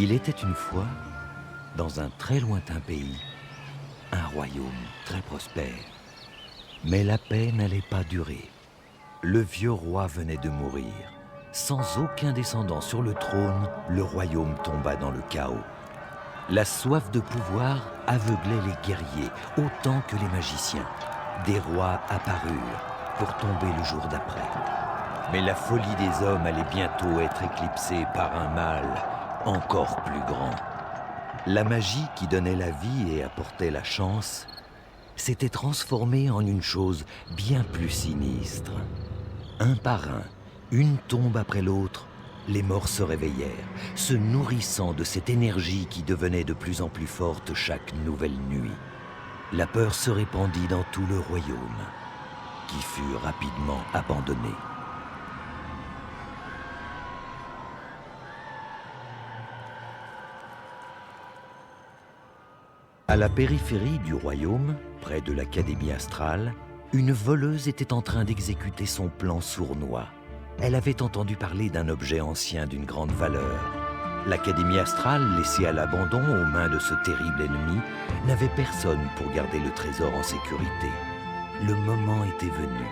Il était une fois, dans un très lointain pays, un royaume très prospère. Mais la paix n'allait pas durer. Le vieux roi venait de mourir. Sans aucun descendant sur le trône, le royaume tomba dans le chaos. La soif de pouvoir aveuglait les guerriers autant que les magiciens. Des rois apparurent pour tomber le jour d'après. Mais la folie des hommes allait bientôt être éclipsée par un mal encore plus grand. La magie qui donnait la vie et apportait la chance s'était transformée en une chose bien plus sinistre. Un par un, une tombe après l'autre, les morts se réveillèrent, se nourrissant de cette énergie qui devenait de plus en plus forte chaque nouvelle nuit. La peur se répandit dans tout le royaume, qui fut rapidement abandonné. À la périphérie du royaume, près de l'Académie astrale, une voleuse était en train d'exécuter son plan sournois. Elle avait entendu parler d'un objet ancien d'une grande valeur. L'Académie astrale, laissée à l'abandon aux mains de ce terrible ennemi, n'avait personne pour garder le trésor en sécurité. Le moment était venu.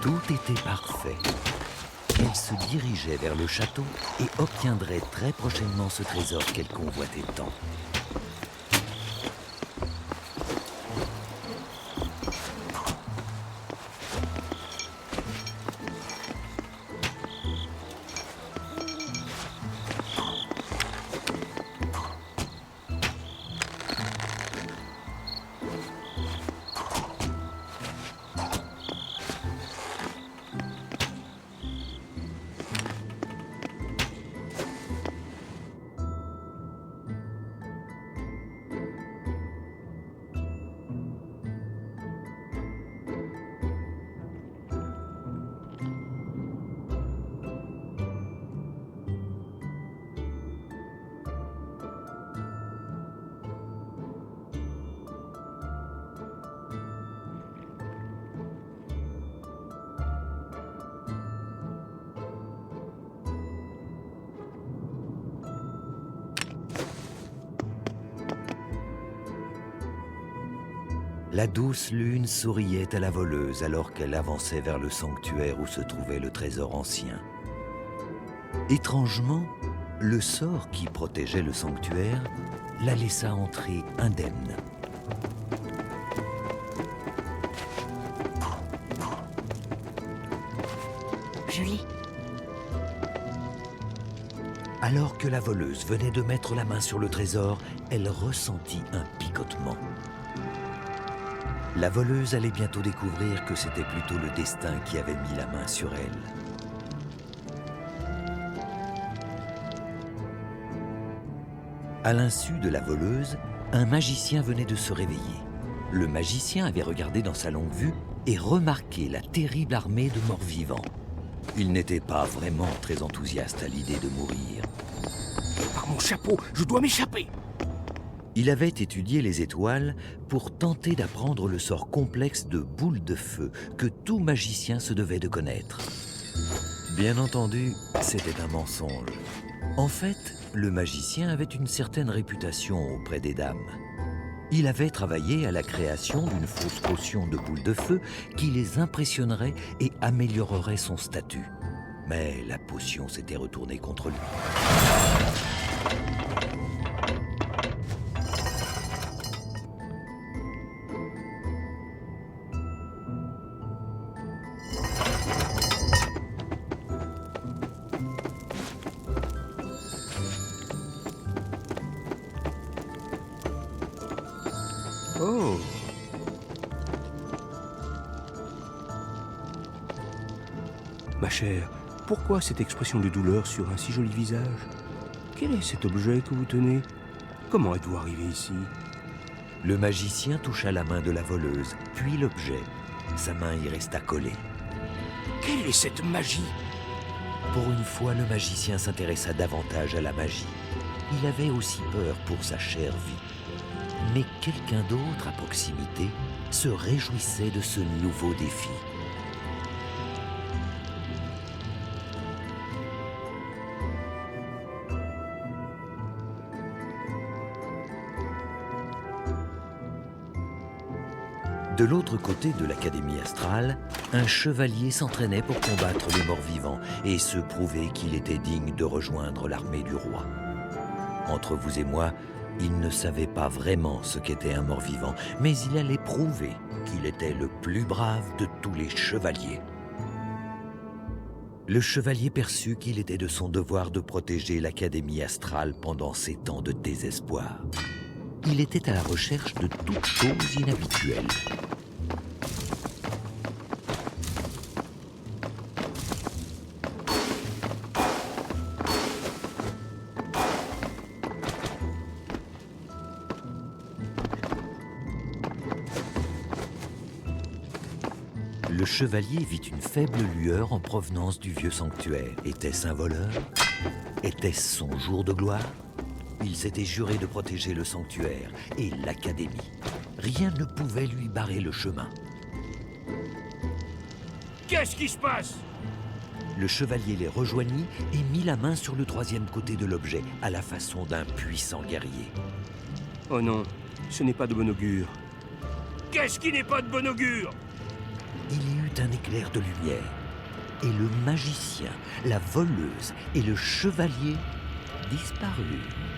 Tout était parfait. Elle se dirigeait vers le château et obtiendrait très prochainement ce trésor qu'elle convoitait tant. La douce lune souriait à la voleuse alors qu'elle avançait vers le sanctuaire où se trouvait le trésor ancien. Étrangement, le sort qui protégeait le sanctuaire la laissa entrer indemne. Julie. Alors que la voleuse venait de mettre la main sur le trésor, elle ressentit un picotement. La voleuse allait bientôt découvrir que c'était plutôt le destin qui avait mis la main sur elle. À l'insu de la voleuse, un magicien venait de se réveiller. Le magicien avait regardé dans sa longue vue et remarqué la terrible armée de morts-vivants. Il n'était pas vraiment très enthousiaste à l'idée de mourir. Par mon chapeau, je dois m'échapper! Il avait étudié les étoiles pour tenter d'apprendre le sort complexe de boule de feu que tout magicien se devait de connaître. Bien entendu, c'était un mensonge. En fait, le magicien avait une certaine réputation auprès des dames. Il avait travaillé à la création d'une fausse potion de boule de feu qui les impressionnerait et améliorerait son statut. Mais la potion s'était retournée contre lui. Oh! Ma chère, pourquoi cette expression de douleur sur un si joli visage? Quel est cet objet que vous tenez? Comment êtes-vous arrivé ici? Le magicien toucha la main de la voleuse, puis l'objet. Sa main y resta collée. Quelle est cette magie? Pour une fois, le magicien s'intéressa davantage à la magie. Il avait aussi peur pour sa chère vie. Mais quelqu'un d'autre à proximité se réjouissait de ce nouveau défi. De l'autre côté de l'Académie astrale, un chevalier s'entraînait pour combattre les morts-vivants et se prouver qu'il était digne de rejoindre l'armée du roi. Entre vous et moi, il ne savait pas vraiment ce qu'était un mort-vivant, mais il allait prouver qu'il était le plus brave de tous les chevaliers. Le chevalier perçut qu'il était de son devoir de protéger l'Académie astrale pendant ces temps de désespoir. Il était à la recherche de toutes choses inhabituelles. Le chevalier vit une faible lueur en provenance du vieux sanctuaire. Était-ce un voleur? Était-ce son jour de gloire? Il s'était juré de protéger le sanctuaire et l'Académie. Rien ne pouvait lui barrer le chemin. Qu'est-ce qui se passe? Le chevalier les rejoignit et mit la main sur le troisième côté de l'objet, à la façon d'un puissant guerrier. Oh non, ce n'est pas de bon augure. Qu'est-ce qui n'est pas de bon augure? Il y eut un éclair de lumière, et le magicien, la voleuse et le chevalier disparurent.